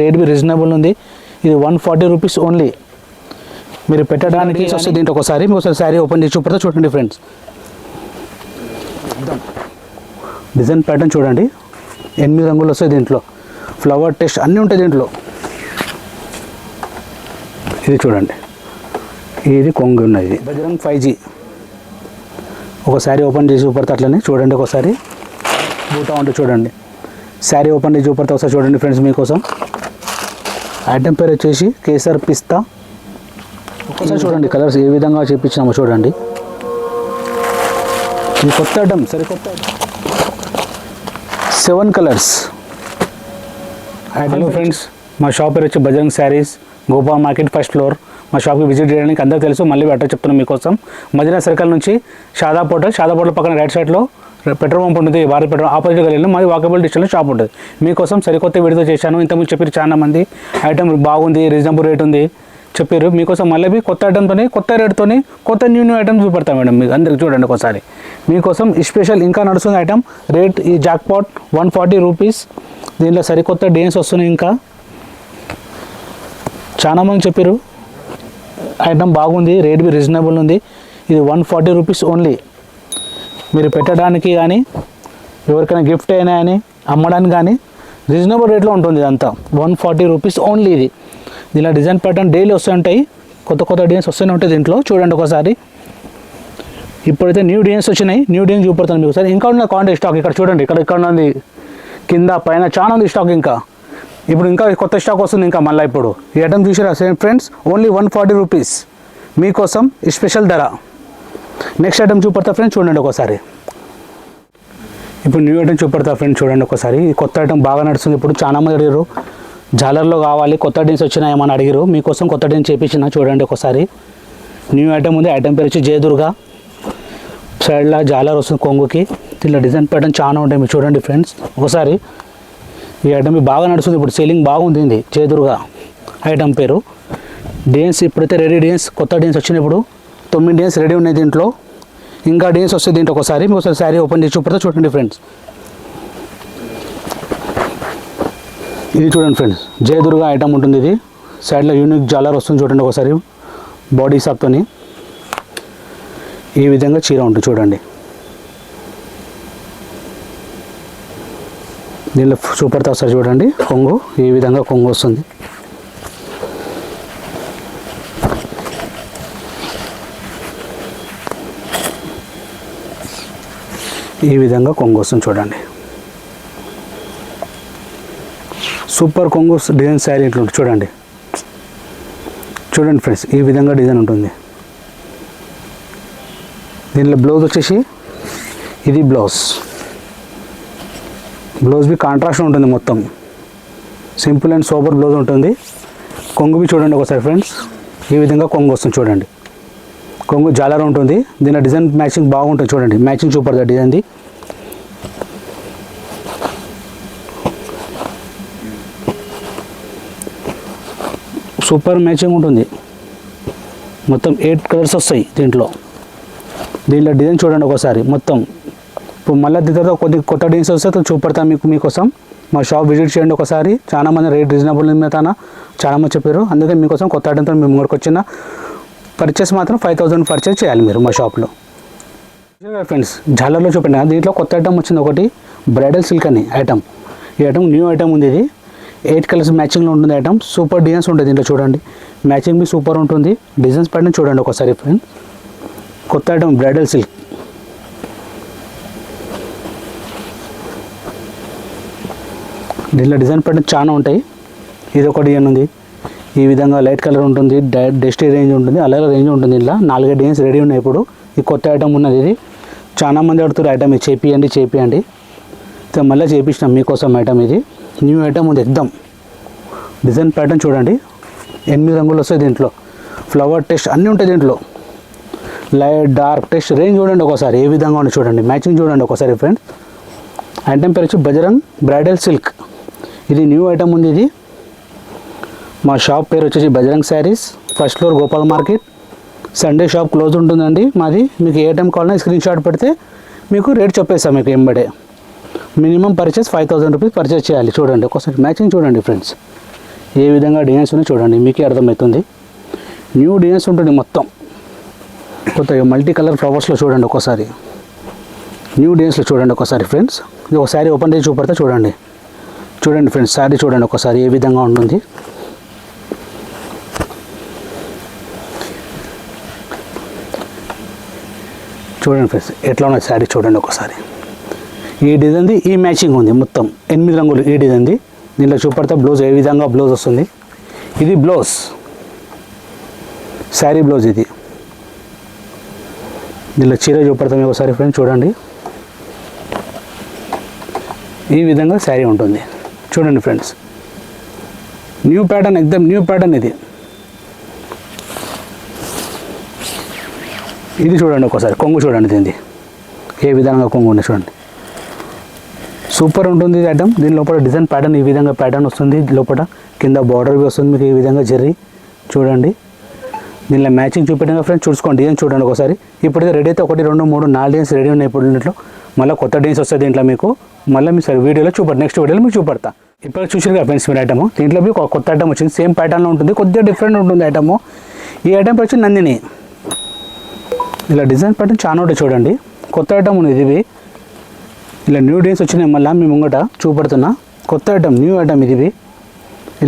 Rate B reasonable ఉంది. ఇది 140 rupees only. మీరు పెట్టడానికి వస్తే దీంట్లో ఒకసారి మీకు ఒకసారి శారీ ఓపెన్ చేసి చూపితే చూడండి ఫ్రెండ్స్. డిజైన్ ప్యాటర్న్ చూడండి, 8 రంగులు వస్తాయి దీంట్లో. ఫ్లవర్ టెస్ట్ అన్నీ ఉంటాయి దీంట్లో. ఇది చూడండి, ఇది కొంగు ఉన్నది. బజరంగ్ 5G ఒకసారి ఓపెన్ చేసి చూపడితే అట్లనే చూడండి. ఒకసారి బూటా ఉంటుంది చూడండి. శారీ ఓపెన్ చేసి చూపడితే ఒకసారి చూడండి ఫ్రెండ్స్ మీకోసం. ఐటమ్ పేరు వచ్చేసి కేసర్ పిస్తా. ఒకసారి చూడండి కలర్స్ ఏ విధంగా చూపించామో చూడండి. ఇది కొత్త ఐటమ్, సరికొత్త 7 కలర్స్. హలో ఫ్రెండ్స్, మా షాప్ పేరు వచ్చి Bajrang sarees, Gopal market, first floor. మా షాప్కి విజిట్ చేయడానికి అందరూ తెలుసు, మళ్ళీ అడ్రస్ చెప్తున్నాం మీకోసం. మదీనా సర్కిల్ నుంచి షాదాబ్ హోటల్ పక్కన రైట్ సైడ్లో పెట్రోల్ పంప్ ఉంటుంది. భారత్ పెట్రోల్ ఆపోజిట్గా వెళ్ళి మాది వాకబుల్ డిస్టెన్స్లో షాప్ ఉంటుంది. మీకోసం సరికొత్త వీడియో చేశాను. ఇంతకుముందు చెప్పారు చాలా మంది, ఐటమ్ బాగుంది, రీజనబుల్ రేట్ ఉంది చెప్పారు. మీకోసం మళ్ళీ కొత్త ఐటమ్తో, కొత్త రేట్తో, కొత్త న్యూ ఐటమ్స్ చూపెడతాం మేడం. మీకు అందరికి చూడండి ఒకసారి. మీకోసం స్పెషల్ ఇంకా నడుస్తుంది ఐటమ్. రేట్ ఈ జాక్పాట్ 140 రూపీస్. దీనిలో సరికొత్త డిజైన్స్ వస్తున్నాయి. ఇంకా చాలామంది చెప్పారు ఐటమ్ బాగుంది, రేట్ బి రీజనబుల్ ఉంది. ఇది 140 రూపీస్ ఓన్లీ. మీరు పెట్టడానికి కానీ, ఎవరికైనా గిఫ్ట్ అయినా కానీ, అమ్మడానికి కానీ రీజనబుల్ రేట్లో ఉంటుంది. ఇదంతా 140 రూపీస్ ఓన్లీ. ఇది దీనిలో డిజైన్ ప్యాటర్న్ డైలీ వస్తుంటాయి, కొత్త కొత్త డిజైన్స్ వస్తూనే ఉంటాయి దీంట్లో. చూడండి ఒకసారి. ఇప్పుడైతే న్యూ డిజైన్స్ వచ్చినాయి, న్యూ డిజైన్స్ చూపెడతాను మీకు ఒకసారి. ఇంకా ఉన్న క్వాంటిటీ స్టాక్ ఇక్కడ చూడండి, ఇక్కడ ఉంది, కింద పైన చాలా ఉంది స్టాక్. ఇప్పుడు ఇంకా కొత్త స్టాక్ వస్తుంది ఇంకా మళ్ళీ. ఇప్పుడు ఈ ఐటమ్ చూసారా ఫ్రెండ్స్, ఓన్లీ 140 రూపీస్ మీకోసం స్పెషల్ ధర. నెక్స్ట్ ఐటమ్ చూపెడతా ఫ్రెండ్స్, చూడండి ఒకసారి. ఇప్పుడు న్యూ ఐటమ్ చూపెడతా ఫ్రెండ్స్, చూడండి ఒకసారి. ఈ కొత్త ఐటమ్ బాగా నడుస్తుంది. ఇప్పుడు చాలామంది అడిగారు జాలర్లో కావాలి, కొత్త డిజైన్స్ వచ్చినా ఏమని అడిగారు. మీకోసం కొత్త డిజైన్ చేయించిన చూడండి ఒకసారి. న్యూ ఐటమ్ ఉంది. ఐటమ్ పేరు వచ్చి జయదుర్గా. సైడ్లో జాలర్ వస్తుంది కొంగుకి. దీనిలో డిజైన్ ప్యాటర్న్ చాలా ఉంటాయి, మీరు చూడండి ఫ్రెండ్స్ ఒకసారి. ఈ ఐటమ్ బాగా నడుస్తుంది, ఇప్పుడు సేలింగ్ బాగుంది. జయదుర్గా ఐటమ్ పేరు. డిజైన్స్ ఇప్పుడైతే రెడీ డిజైన్స్, కొత్త డిజైన్స్ వచ్చినప్పుడు 9 డిజైన్స్ రెడీ ఉన్నాయి దీంట్లో. ఇంకా డిజైన్స్ వస్తాయి దీంట్లో. ఒకసారి మీకు ఒకసారి శారీ ఓపెన్ చేసి చూపితే చూడండి ఫ్రెండ్స్. ఇది చూడండి ఫ్రెండ్స్, జయదుర్గా ఐటమ్ ఉంటుంది. ఇది సైడ్లో యూనిక్ జాలర్ వస్తుంది చూడండి ఒకసారి. బాడీ సాప్తోని ఈ విధంగా చీర ఉంటుంది చూడండి. దీనిలో చూపెడతా ఒకసారి చూడండి. కొంగు ఈ విధంగా కొంగు వస్తుంది. ఈ విధంగా కొంగు వస్తుంది చూడండి. సూపర్ కొంగు డిజైన్ శారీ ఇట్లా ఉంటుంది చూడండి. చూడండి ఫ్రెండ్స్, ఈ విధంగా డిజైన్ ఉంటుంది. దీనిలో బ్లౌజ్ వచ్చేసి ఇది బ్లౌజ్ బి కాంట్రాస్ట్ ఉంటుంది మొత్తం. సింపుల్ అండ్ సూపర్ బ్లౌజ్ ఉంటుంది. కొంగు బి చూడండి ఒకసారి ఫ్రెండ్స్. ఈ విధంగా కొంగు వస్తుంది చూడండి. కొంగు జాలర్ ఉంటుంది. దీనిలో డిజైన్ మ్యాచింగ్ బాగుంటుంది చూడండి. మ్యాచింగ్ సూపర్ డిజైన్ది. సూపర్ మ్యాచింగ్ ఉంటుంది. మొత్తం 8 కలర్స్ వస్తాయి దీంట్లో. డిజైన్ చూడండి ఒకసారి మొత్తం. ఇప్పుడు మళ్ళీ దీంతో కొత్త డిజైన్స్ వస్తే చూపెడతాను మీకోసం. మా షాప్ విజిట్ చేయండి ఒకసారి. చాలామంది రేట్ రీజనబుల్ మీద చాలామంది చెప్పారు. అందుకే మీకోసం కొత్త ఐటమ్తో మేము ముందుకు వచ్చిన. పర్చేస్ మాత్రం 5000 పర్చేస్ చేయాలి మీరు మా షాప్లో. ఫ్రెండ్స్ జాలర్లో చూపెట్టిన దీంట్లో కొత్త ఐటమ్ వచ్చింది ఒకటి, బ్రైడల్ సిల్క్ అని ఐటమ్. ఈ ఐటమ్ న్యూ ఐటమ్ ఉంది. ఇది 8 కలర్స్ మ్యాచింగ్లో ఉంటుంది ఐటమ్. సూపర్ డిజైన్స్ ఉంటుంది దీంట్లో చూడండి. మ్యాచింగ్ బి సూపర్ ఉంటుంది. డిజైన్స్ ప్యాటర్న్ చూడండి ఒకసారి ఫ్రెండ్. కొత్త ఐటమ్ బ్రైడల్ సిల్క్. దీంట్లో డిజైన్ ప్యాటర్న్ చాలా ఉంటాయి. ఇది ఒక డిజైన్ ఉంది. ఈ విధంగా లైట్ కలర్ ఉంటుంది, డస్టీ రేంజ్ ఉంటుంది, అలాగే రేంజ్ ఉంటుంది. ఇలా 4 డిజైన్స్ రెడీ ఉన్నాయి ఇప్పుడు. ఈ కొత్త ఐటమ్ ఉన్నది. ఇది చాలామంది అడుగుతారు ఐటమ్ ఇది చేపియండి. మళ్ళీ చేయించినాం మీకోసం ఐటమ్. ఇది న్యూ ఐటమ్ ఉంది ఎక్దమ్. డిజైన్ ప్యాటర్న్ చూడండి. 8 రంగులు వస్తాయి దీంట్లో. ఫ్లవర్ టెస్ట్ అన్నీ ఉంటాయి దీంట్లో. లైట్ డార్క్ టెస్ట్ రేంజ్ చూడండి ఒకసారి ఏ విధంగా ఉంది చూడండి. మ్యాచింగ్ చూడండి ఒకసారి ఫ్రెండ్స్. ఐటమ్ పేరు వచ్చి బజరంగ్ బ్రైడల్ సిల్క్. ఇది న్యూ ఐటమ్ ఉంది. ఇది మా షాప్ పేరు వచ్చేసి Bajrang sarees, first floor Gopal market. Sunday shop close ఉంటుందండి మాది. మీకు ఏ టైం కావాలన్నా స్క్రీన్ షాట్ పెడితే మీకు రేట్ చెప్పేస్తాం మీకు ఎంబడే. మినిమం పర్చేస్ 5000 రూపీస్ పర్చేస్ చేయాలి. చూడండి ఒకసారి మ్యాచింగ్ చూడండి ఫ్రెండ్స్. ఏ విధంగా డిజైన్స్ ఉన్నాయి చూడండి, మీకే అర్థమవుతుంది. న్యూ డిజైన్స్ ఉంటుంది మొత్తం. కొత్తగా మల్టీ కలర్ ఫ్లవర్స్లో చూడండి ఒకసారి, న్యూ డిజైన్స్లో చూడండి ఒకసారి ఫ్రెండ్స్. ఇది ఒక శారీ ఓపెన్ చేసి చూపెడతా చూడండి. చూడండి ఫ్రెండ్స్, శారీ చూడండి ఒకసారి ఏ విధంగా ఉంటుంది. చూడండి ఫ్రెండ్స్ ఎట్లా ఉన్నది శారీ చూడండి ఒకసారి. ఈ డిజైన్ది ఈ మ్యాచింగ్ ఉంది మొత్తం 8 రంగులు ఈ డిజైన్ది. దీంట్లో చూపెడతా బ్లౌజ్ ఏ విధంగా బ్లౌజ్ వస్తుంది. ఇది బ్లౌజ్, శారీ బ్లౌజ్ ఇది. దీంట్లో చీర చూపెడతాం ఒకసారి ఫ్రెండ్స్ చూడండి. ఈ విధంగా శారీ ఉంటుంది చూడండి ఫ్రెండ్స్. న్యూ ప్యాటర్న్, ఎక్దమ్ న్యూ ప్యాటర్న్ ఇది. ఇది చూడండి ఒకసారి, కొంగు చూడండి దీనిది ఏ విధంగా కొంగు ఉంది చూడండి. సూపర్ ఉంటుంది ఇది ఐటమ్. దీని లోపల డిజైన్ ప్యాటర్న్ ఈ విధంగా ప్యాటర్న్ వస్తుంది. లోపల కింద బార్డర్ వస్తుంది మీకు ఈ విధంగా జర్రీ చూడండి. దీనిలో మ్యాచింగ్ చూపెట్టిన ఫ్రెండ్స్ చూసుకోండి. డిజైన్ చూడండి ఒకసారి. ఇప్పుడైతే రెడీ అయితే 1 2 3 4 డిజైన్స్ రెడీ ఉన్నాయి. ఇప్పుడు దీంట్లో మళ్ళీ కొత్త డిజైన్స్ వస్తాయి దీంట్లో మీకు. మళ్ళీ మీ సరే వీడియోలో నెక్స్ట్ వీడియోలో మీకు చూపెడతా. ఇప్పుడు చూసారు ఫ్రెండ్స్ మీరు ఐటమ్. దీంట్లో మీకు కొత్త ఐటమ్ వచ్చింది, సేమ్ ప్యాటర్న్లో ఉంటుంది, కొద్దిగా డిఫరెంట్ ఉంటుంది ఐటమ్. ఈ ఐటమ్ వచ్చి నందిని. ఇలా డిజైన్ ప్యాటర్న్ చాలా ఉంటాయి చూడండి. కొత్త ఐటమ్ ఉంది ఇది. ఇలా న్యూ డిజైన్స్ వచ్చినాయి మళ్ళీ మీ ముంగట చూపెడుతున్నా. కొత్త ఐటమ్, న్యూ ఐటమ్ ఇది.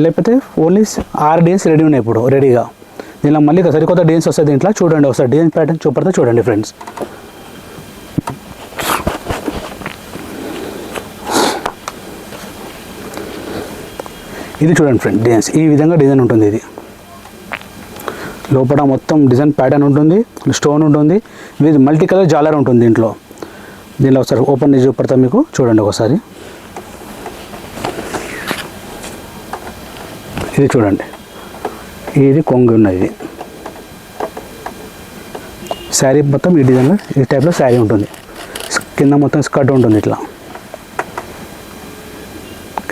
లేకపోతే ఓన్లీ 6 డిజైన్స్ రెడీ ఉన్నాయి ఇప్పుడు రెడీగా. దీనిలో మళ్ళీ సరికొత్త డిజైన్స్ వస్తాయి దీంట్లో చూడండి ఒకసారి. డిజైన్ ప్యాటర్న్ చూపెడతా చూడండి ఫ్రెండ్స్. ఇది చూడండి ఫ్రెండ్ డిజైన్స్ ఈ విధంగా డిజైన్ ఉంటుంది. ఇది లోపల మొత్తం డిజైన్ ప్యాటర్న్ ఉంటుంది, స్టోన్ ఉంటుంది, ఇది మల్టీ కలర్ జాలర్ ఉంటుంది దీంట్లో. దీనిలో ఒకసారి ఓపెన్ చేసి చూపెడతా మీకు చూడండి ఒకసారి. ఇది చూడండి, ఇది కొంగు ఉన్నది. ఇది శారీ మొత్తం ఈ డిజైన్లో ఈ టైప్లో శారీ ఉంటుంది. కింద మొత్తం స్కర్ట్ ఉంటుంది, ఇట్లా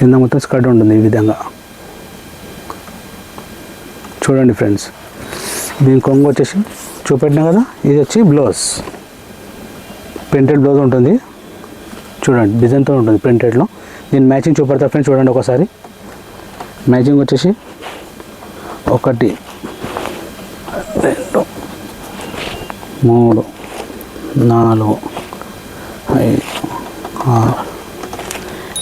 కింద మొత్తం స్కర్ట్ ఉంటుంది ఈ విధంగా చూడండి ఫ్రెండ్స్. దీని కొంగు వచ్చేసి చూపెట్టినా కదా, ఇది వచ్చి బ్లౌజ్, ప్రింటెడ్ బ్లౌజ్ ఉంటుంది చూడండి, డిజైన్తో ఉంటుంది ప్రింటెడ్లో. దీని మ్యాచింగ్ చూపెడతా ఫ్రెండ్స్ చూడండి ఒకసారి. మ్యాచింగ్ వచ్చేసి 1 2 3 4 5 6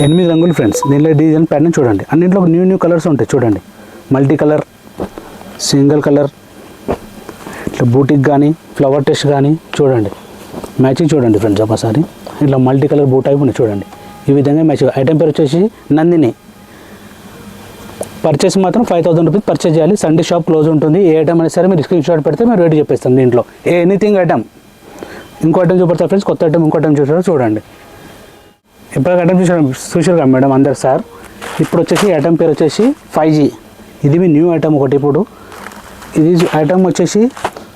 8 రంగులు ఫ్రెండ్స్. దీనిలో డిజైన్ ప్యాటర్న్ చూడండి. అన్నింటిలో న్యూ కలర్స్ ఉంటాయి చూడండి. మల్టీ కలర్, సింగిల్ కలర్, ఇట్లా బూటిక్ కానీ ఫ్లవర్ టెస్ట్ కానీ చూడండి. మ్యాచింగ్ చూడండి ఫ్రెండ్స్ ఒకసారి. ఇట్లా మల్టీ కలర్ బూట్ టైప్ ఉంది చూడండి. ఈ విధంగా మ్యాచింగ్. ఐటమ్ పేరు వచ్చేసి నందిని. పర్చేస్ మాత్రం 5000 రూపీస్ పర్చేస్ చేయాలి. సండే షాప్ క్లోజ్ ఉంటుంది. ఏ ఐటమ్ అయినా సరే మీరు స్క్రీన్ షాట్ పెడితే మేము రేట్ చెప్పేస్తాం దీంట్లో. Anything item. ఇంకో ఐటమ్ చూపెడతా ఫ్రెండ్స్, కొత్త ఐటమ్ ఇంకో ఐటమ్ చూసారో చూడండి. ఇప్పుడు ఐటమ్ చూసారు కదా మేడం అందరు సార్. ఇప్పుడు వచ్చేసి ఐటమ్ పేరు వచ్చేసి 5G. ఇది మీ న్యూ ఐటమ్ ఒకటి. ఇప్పుడు ఇది ఐటమ్ వచ్చేసి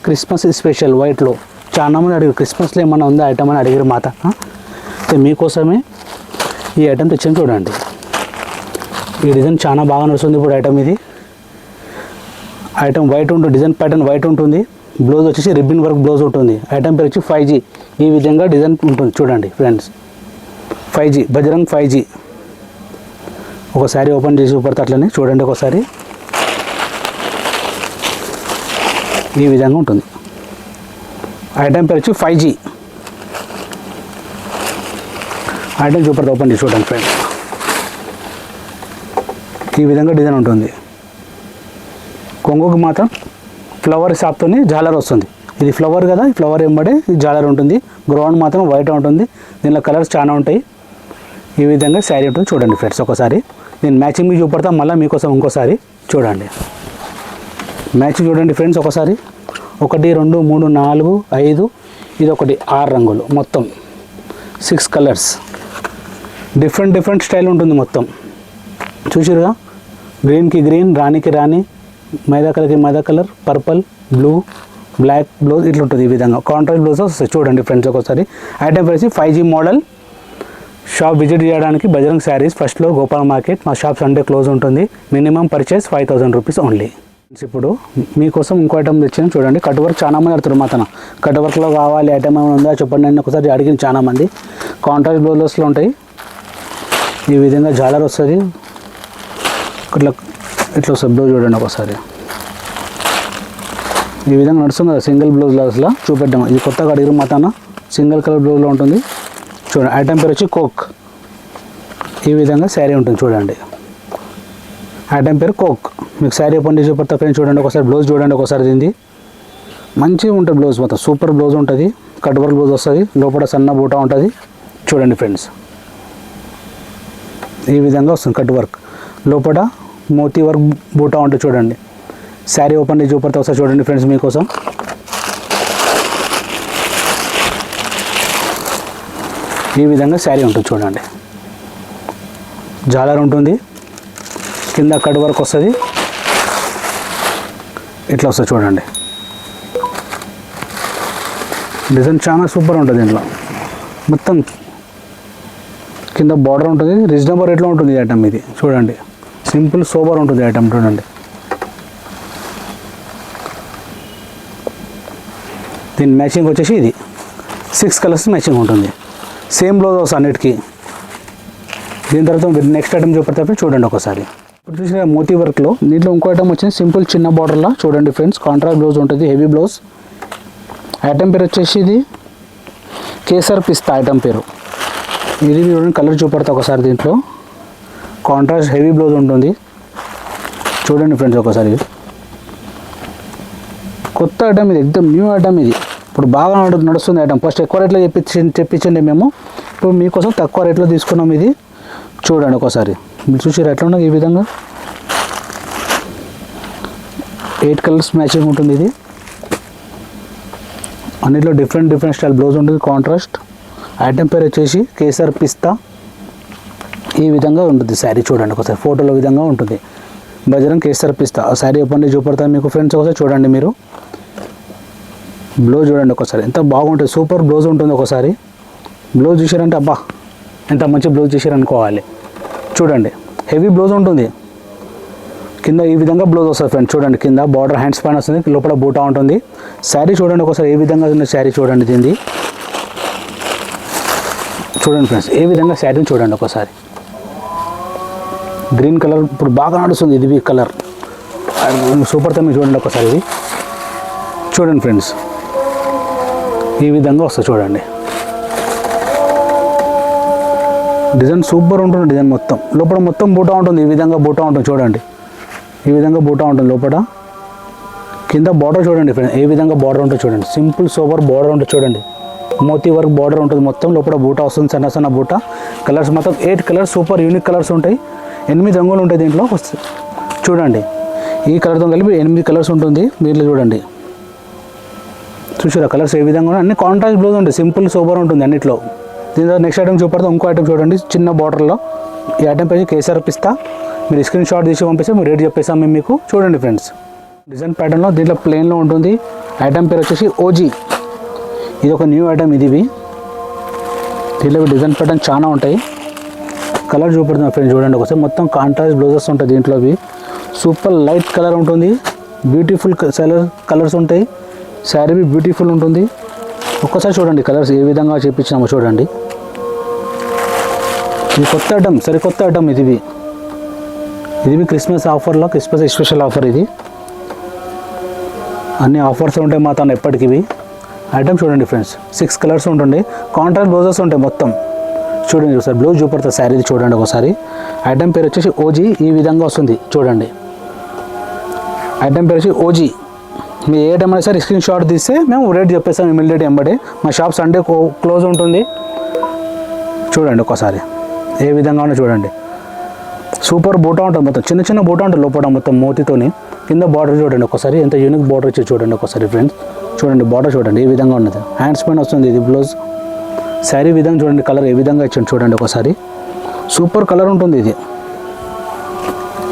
క్రిస్మస్ స్పెషల్ వైట్లో. చాలా మంది అడిగారు క్రిస్మస్లో ఏమన్నా ఉందా ఐటమ్ అని అడిగారు మాత. మీకోసమే ఈ ఐటమ్ తెచ్చాను చూడండి. ఈ డిజైన్ చాలా బాగా నడుస్తుంది ఇప్పుడు ఐటమ్. ఇది ఐటమ్ వైట్ ఉంటుంది, డిజైన్ ప్యాటర్న్ వైట్ ఉంటుంది. బ్లౌజ్ వచ్చేసి రిబ్బన్ వర్క్ బ్లౌజ్ ఉంటుంది. ఐటమ్ పేరు వచ్చి 5G. ఈ విధంగా డిజైన్ ఉంటుంది చూడండి ఫ్రెండ్స్. 5G Bajrang 5G. ఒకసారి ఓపెన్ చేసి చూపడతా అట్లనే చూడండి ఒకసారి. ఈ విధంగా ఉంటుంది. ఐటమ్ పేరు వచ్చి 5G. ఐటమ్ చూపడతా ఓపెన్ చేసి చూడండి ఫ్రెండ్స్. ఈ విధంగా డిజైన్ ఉంటుంది. కొంగుకి మాత్రం ఫ్లవర్ షాప్తోనే జాలర్ వస్తుంది. ఇది ఫ్లవర్ కదా, ఈ ఫ్లవర్ వెంబడే ఈ జాలర్ ఉంటుంది. గ్రౌండ్ మాత్రం వైట్ ఉంటుంది. దీనిలో కలర్స్ చాలా ఉంటాయి. ఈ విధంగా శారీ ఉంటుంది చూడండి ఫ్రెండ్స్ ఒకసారి. నేను మ్యాచింగ్ మీకు చూపెడతా మళ్ళీ మీకోసం ఇంకోసారి చూడండి. మ్యాచింగ్ చూడండి ఫ్రెండ్స్ ఒకసారి. 1 2 3 4 5 ఇది ఒకటి 6 రంగులు మొత్తం 6 కలర్స్. డిఫరెంట్ స్టైల్ ఉంటుంది మొత్తం. చూసిరుగా, గ్రీన్కి గ్రీన్, రాణికి రాణి, మైదా కలర్కి మైదా colour, purple, blue, black blouse ఇట్లా ఉంటుంది. ఈ విధంగా కాంట్రాస్ట్ బ్లౌజ్ వస్తాయి చూడండి ఫ్రెండ్స్ ఒకసారి. Item price 5G model. Shop visit చేయడానికి Bajrang sarees, first floor, Gopal market. మా షాప్ సండే క్లోజ్ ఉంటుంది. Minimum purchase 5000 rupees only. ఇప్పుడు మీకోసం ఇంకో ఐటమ్ తెచ్చాను చూడండి. కట్ వర్క్ చాలా మంది అడుగుతారు మా తన కట్ వర్క్లో కావాలి ఐటమ్ ఏమైనా ఉందా చెప్పండి అని ఒకసారి అడిగిన చాలా మంది. కాంట్రాస్ట్ బ్లౌజెస్లో ఉంటాయి. ఈ విధంగా జాలర్ వస్తుంది. ఇట్లా ఇట్లా వస్తుంది బ్లౌజ్ చూడండి ఒకసారి. ఈ విధంగా నడుస్తుంది కదా సింగిల్ బ్లౌజ్లో. అసలు చూపెట్టాము, ఇది కొత్తగా అడిగిన మాతాన సింగిల్ కలర్ బ్లౌజ్లో ఉంటుంది. చూడండి ఐటమ్ పేరు వచ్చి కోక్. ఈ విధంగా శారీ ఉంటుంది చూడండి. ఐటమ్ పేరు కోక్. మీకు శారీ ఓపెన్ చేసి చూపెడతా ఫ్రెండ్స్. చూడండి ఒకసారి బ్లౌజ్ చూడండి ఒకసారి. దీన్ని మంచిగా ఉంటుంది బ్లౌజ్, మొత్తం సూపర్ బ్లౌజ్ ఉంటుంది. కట్ వర్క్ బ్లౌజ్ వస్తుంది, లోపల సన్న బూటా ఉంటుంది. చూడండి ఫ్రెండ్స్ ఈ విధంగా వస్తుంది కట్ వర్క్, లోపల మోతీ వర్క్ బూటా ఉంటుంది. చూడండి శారీ ఓపెన్ చేసి చూపెడతా ఒకసారి చూడండి ఫ్రెండ్స్ మీకోసం. ఈ విధంగా శారీ ఉంటుంది చూడండి. జాలర్ ఉంటుంది, కింద కట్ వర్క్ వస్తుంది. ఇట్లా వస్తుంది చూడండి. డిజైన్ చాలా సూపర్ ఉంటుంది. దీంట్లో మొత్తం కింద బార్డర్ ఉంటుంది. రీజనబుల్ రేట్లో ఉంటుంది ఈ ఐటమ్. ఇది చూడండి సింపుల్ సోబర్ ఉంటుంది ఐటమ్. చూడండి దీని మ్యాచింగ్ వచ్చేసి ఇది 6 కలర్స్ మ్యాచింగ్ ఉంటుంది. సేమ్ బ్లౌజ్ వస్తుంది అన్నిటికీ. దీని తర్వాత నెక్స్ట్ ఐటమ్ చూపెడతా చూడండి ఒకసారి. ఇప్పుడు చూసిన మోతీ వర్క్లో దీంట్లో ఇంకో ఐటమ్ వచ్చింది సింపుల్ చిన్న బార్డర్లో. చూడండి ఫ్రెండ్స్ కాంట్రాస్ట్ బ్లౌజ్ ఉంటుంది, హెవీ బ్లౌజ్. ఐటమ్ పేరు వచ్చేసి ఇది కేసర్ పిస్తా ఐటమ్ పేరు. ఇది చూడండి కలర్ చూపెడతా ఒకసారి. దీంట్లో కాంట్రాస్ట్ హెవీ బ్లౌజ్ ఉంటుంది. చూడండి ఫ్రెండ్స్ ఒకసారి. కొత్త ఐటమ్ ఇది, ఎక్దమ్ న్యూ ఐటమ్ ఇది. ఇప్పుడు బాగా నడుస్తుంది ఐటమ్. ఫస్ట్ ఎక్కువ రేట్లో తెప్పించండి మేము, ఇప్పుడు మీకోసం తక్కువ రేట్లో తీసుకున్నాం. ఇది చూడండి ఒకసారి. మీరు చూసారు ఎట్లా ఉన్నది. ఈ విధంగా 8 కలర్స్ మ్యాచింగ్ ఉంటుంది. ఇది అన్నిట్లో డిఫరెంట్ స్టైల్ బ్లౌజ్ ఉంటుంది కాంట్రాస్ట్. ఐటమ్ పేరు వచ్చేసి కేసర్ పిస్తా. ఈ విధంగా ఉంటుంది శారీ. చూడండి ఒకసారి ఫోటోలో విధంగా ఉంటుంది. బజరంగ్ కేసర్ పిస్తా. ఆ శారీ ఓపెన్ చేసి చూపెడతాను మీకు ఫ్రెండ్స్ ఒకసారి చూడండి. మీరు బ్లౌజ్ చూడండి ఒకసారి, ఎంత బాగుంటుంది. సూపర్ బ్లౌజ్ ఉంటుంది. ఒకసారి బ్లౌజ్ చూసారంటే అబ్బా ఎంత మంచి బ్లౌజ్ చేశారనుకోవాలి. చూడండి హెవీ బ్లౌజ్ ఉంటుంది. కింద ఈ విధంగా బ్లౌజ్ వస్తుంది ఫ్రెండ్స్. చూడండి కింద బార్డర్ హ్యాండ్స్ పైన వస్తుంది, లోపల బూటా ఉంటుంది. శారీ చూడండి ఒకసారి ఏ విధంగా ఉన్న శారీ చూడండి. దీన్ని చూడండి ఫ్రెండ్స్ ఏ విధంగా శారీని చూడండి ఒకసారి. గ్రీన్ కలర్ ఇప్పుడు బాగా నడుస్తుంది. ఇది కలర్ సూపర్ తమ్మి. చూడండి ఒకసారి ఇది చూడండి ఫ్రెండ్స్. ఈ విధంగా వస్తుంది చూడండి. డిజైన్ సూపర్ ఉంటుంది. డిజైన్ మొత్తం లోపల మొత్తం బూటా ఉంటుంది. ఈ విధంగా బూటా ఉంటుంది చూడండి. ఈ విధంగా బూటా ఉంటుంది లోపల. కింద బార్డర్ చూడండి ఫ్రెండ్స్ ఏ విధంగా బార్డర్ ఉంటుంది చూడండి. సింపుల్ సోబర్ బార్డర్ ఉంటుంది చూడండి. మోతీ వర్క్ బార్డర్ ఉంటుంది మొత్తం. లోపల బూటా వస్తుంది, సన్న బూటా. కలర్స్ మొత్తం 8 కలర్స్ సూపర్ యూనిక్ కలర్స్ ఉంటాయి. 8 రంగులు ఉంటాయి దీంట్లో. చూడండి ఈ కలర్తో కలిపి 8 కలర్స్ ఉంటుంది దీంట్లో. చూడండి చూసారా కలర్స్ ఏ విధంగా ఉన్నాయి. అన్ని కాంట్రాస్ట్ బ్లౌజ్ ఉంటుంది, సింపుల్ సోబర్ ఉంటుంది అన్నిట్లో. దీని నెక్స్ట్ ఐటమ్ చూపెడతాం. ఇంకో ఐటమ్ చూడండి చిన్న బార్డర్లో. ఈ ఐటమ్ పేరు కేసర్ పిస్తా. మీరు స్క్రీన్ షాట్ తీసి పంపిస్తే మీరు రేట్ చెప్పేసాం మేము మీకు. చూడండి ఫ్రెండ్స్ డిజైన్ ప్యాటర్న్లో దీంట్లో ప్లెయిన్లో ఉంటుంది. ఐటమ్ పేరు వచ్చేసి ఓజీ. ఇది ఒక న్యూ ఐటమ్. ఇది దీంట్లో డిజైన్ ప్యాటర్న్ చాలా ఉంటాయి. కలర్ చూపెడుతున్నాం ఫ్రెండ్స్ చూడండి ఒకసారి. మొత్తం కాంట్రాస్ట్ బ్లౌజెస్ ఉంటాయి దీంట్లో. సూపర్ లైట్ కలర్ ఉంటుంది, బ్యూటిఫుల్ కలర్స్ ఉంటాయి. శారీ బ్యూటిఫుల్ ఉంటుంది. ఒక్కసారి చూడండి కలర్స్ ఏ విధంగా చేపించినామో చూడండి. ఇది కొత్త ఐటమ్, సరికొత్త ఐటమ్. ఇది క్రిస్మస్ ఆఫర్లో, క్రిస్మస్ స్పెషల్ ఆఫర్. ఇది అన్ని ఆఫర్స్ ఉంటాయి మా తను ఎప్పటికీ. ఐటమ్ చూడండి ఫ్రెండ్స్ 6 కలర్స్ ఉంటుంది. కాంట్రాస్ట్ బ్లౌజెస్ ఉంటాయి మొత్తం. చూడండి ఒకసారి బ్లౌజ్ చూపడతా శారీది చూడండి ఒకసారి. ఐటమ్ పేరు వచ్చేసి ఓజీ. ఈ విధంగా వస్తుంది చూడండి. ఐటమ్ పేరు వచ్చి ఓజీ. మీ ఏ ఐటమ్ అయినా సరే స్క్రీన్ షాట్ తీస్తే మేము రేట్ చెప్పేస్తాం ఇమీడియట్ ఎంబడే. మా షాప్ సండే క్లోజ్ ఉంటుంది. చూడండి ఒకసారి ఏ విధంగా ఉన్నా చూడండి. సూపర్ బూటా ఉంటుంది మొత్తం. చిన్న బూటా ఉంటుంది లోపల మొత్తం మోతీతోని. కింద బార్డర్ చూడండి ఒకసారి ఎంత యూనిక్ బార్డర్ వచ్చి చూడండి ఒకసారి ఫ్రెండ్స్. చూడండి బార్డర్ చూడండి ఏ విధంగా ఉన్నది. హ్యాండ్స్ పైన వస్తుంది ఇది బ్లౌజ్. శారీ విధంగా చూడండి కలర్ ఏ విధంగా ఇచ్చింది చూడండి ఒకసారి. సూపర్ కలర్ ఉంటుంది ఇది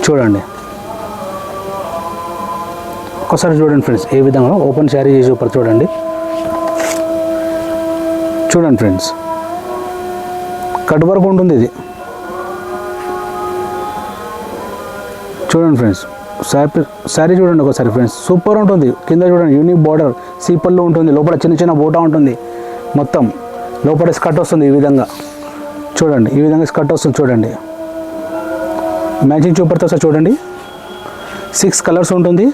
చూడండి ఒకసారి. చూడండి ఫ్రెండ్స్ ఏ విధంగా ఓపెన్ శారీ చేసి చూడండి. చూడండి ఫ్రెండ్స్ కట్ వర్క్ ఉంటుంది ఇది. చూడండి ఫ్రెండ్స్ శారీ చూడండి ఒకసారి ఫ్రెండ్స్. సూపర్ ఉంటుంది. కింద చూడండి యూనిక్ బార్డర్ సీపల్లో ఉంటుంది. లోపల చిన్న బూటా ఉంటుంది మొత్తం. లోపల స్కర్ట్ వస్తుంది ఈ విధంగా చూడండి. ఈ విధంగా స్కర్ట్ వస్తుంది చూడండి. మ్యాచింగ్ చూపెడతా సార్ చూడండి. 6 కలర్స్ ఉంటుంది.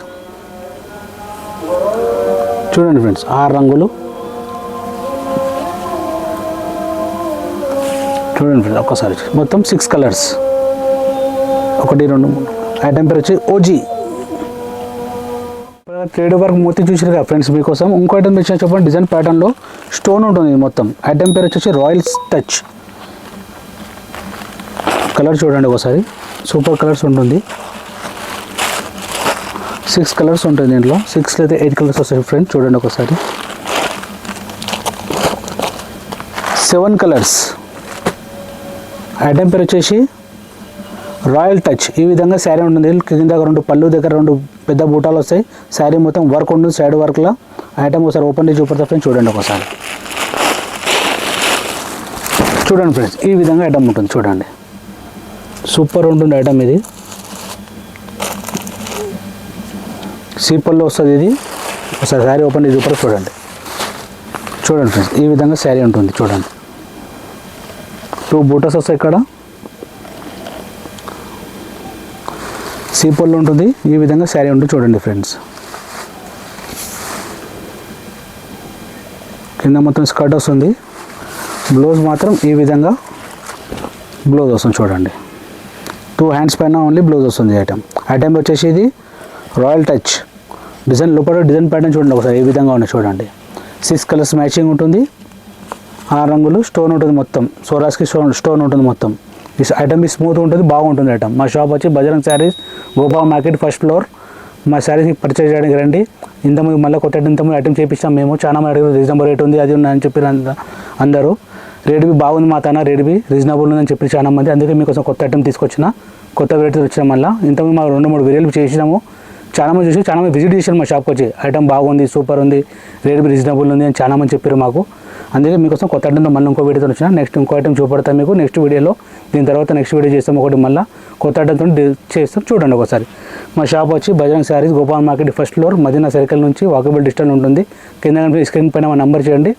చూడండి ఫ్రెండ్స్ 6 రంగులు. చూడండి ఫ్రెండ్స్ ఒక్కసారి మొత్తం 6 కలర్స్. 1 2 3. ఐటమ్ పేరు వచ్చి ఓజీ. థ్రెడ్ వర్క్ మొత్తం చూసారు కదా ఫ్రెండ్స్ మీకోసం. ఇంకో ఐటమ్ తెచ్చిన చెప్పండి డిజైన్ ప్యాటర్న్లో స్టోన్ ఉంటుంది మొత్తం. ఐటమ్ పేరు వచ్చేసి రాయల్ టచ్. కలర్ చూడండి ఒకసారి సూపర్ కలర్స్ ఉంటుంది. 6 కలర్స్ ఉంటుంది దీంట్లో. 6 లేదా 8 కలర్స్ వస్తాయి ఫ్రెండ్స్. చూడండి ఒకసారి 7 కలర్స్. ఐటమ్ పేరు వచ్చేసి రాయల్ టచ్. ఈ విధంగా శారీ ఉంటుంది. కింద 2 పళ్ళు దగ్గర 2 పెద్ద బూటాలు వస్తాయి. శారీ మొత్తం వర్క్ ఉంటుంది సైడ్ వర్క్లో. ఐటమ్ ఒకసారి ఓపెన్ చేసి చూపెడతా ఫ్రెండ్స్. చూడండి ఒకసారి చూడండి ఫ్రెండ్స్ ఈ విధంగా ఐటమ్ ఉంటుంది. చూడండి సూపర్ ఉంటుంది ఐటమ్ ఇది. సీపల్లో వస్తుంది ఇది. ఒకసారి శారీ ఓపెన్ చేసి చూపెడతా చూడండి. చూడండి ఫ్రెండ్స్ ఈ విధంగా శారీ ఉంటుంది. చూడండి 2 బూటాస్ వస్తాయి ఇక్కడ. సీపల్లో ఉంటుంది. ఈ విధంగా శారీ ఉంటుంది. చూడండి ఫ్రెండ్స్ కింద మొత్తం స్కర్ట్ వస్తుంది. బ్లౌజ్ మాత్రం ఈ విధంగా బ్లౌజ్ వస్తుంది. చూడండి 2 హ్యాండ్స్ పైన ఓన్లీ బ్లౌజ్ వస్తుంది. ఐటమ్ వచ్చేసి ఇది రాయల్ టచ్. డిజైన్ లోపల డిజైన్ ప్యాటర్న్ చూడండి ఒకసారి ఈ విధంగా ఉన్నాయి. చూడండి 6 కలర్స్ మ్యాచింగ్ ఉంటుంది. 6 రంగులు స్టోన్ ఉంటుంది మొత్తం. సోరాస్కి స్టోన్ ఉంటుంది మొత్తం. ఈ ఐటమ్ స్మూత్ ఉంటుంది బాగుంటుంది ఐటమ్. మా షాప్ వచ్చి Bajrang sarees Gopal market first floor. మా శారీస్ని పర్చేజ్ చేయడానికి రండి. ఇంతకుముందు మళ్ళీ కొత్త ఇంతకుముందు ఐటమ్ చేపించాం మేము. చాలా మంది అడిగారు రీజనబుల్ రేట్ ఉంది అది ఉందని చెప్పి అందరూ. రేట్ బి బాగుంది మా తన రేట్ బి రీజనబుల్ ఉందని చెప్పి చాలా మంది. అందుకే మీకోసం కొత్త ఐటమ్ తీసుకొచ్చిన. కొత్త రేట్ వచ్చిన మళ్ళీ ఇంతకుముందు మా 2-3 వీడియోలు చేసినాము. చాలా మంది చూసి చాలా మంది విజిట్ చేశారు మా షాప్కి వచ్చి. ఐటమ్ బాగుంది సూపర్ ఉంది రేట్ బి రీజనబుల్ ఉంది అని చాలా మంది చెప్పారు మాకు. అందుకే మీకోసం కొత్త ఐటమ్తో మళ్ళీ ఇంకో వీడియోతో వచ్చిన. నెక్స్ట్ ఇంకో ఐటమ్ చూపెడతాం మీకు నెక్స్ట్ వీడియోలో. దీని తర్వాత నెక్స్ట్ వీడియో చేస్తాం ఒకటి మళ్ళీ కొత్త ఐటమ్తో చేస్తాం. చూడండి ఒకసారి. మా షాప్ వచ్చి Bajrang sarees Gopal market first floor Madina circle నుంచి వాకబుల్ డిస్టెన్స్ ఉంటుంది. కింద స్క్రీన్ పైన మా నెంబర్ చేయండి.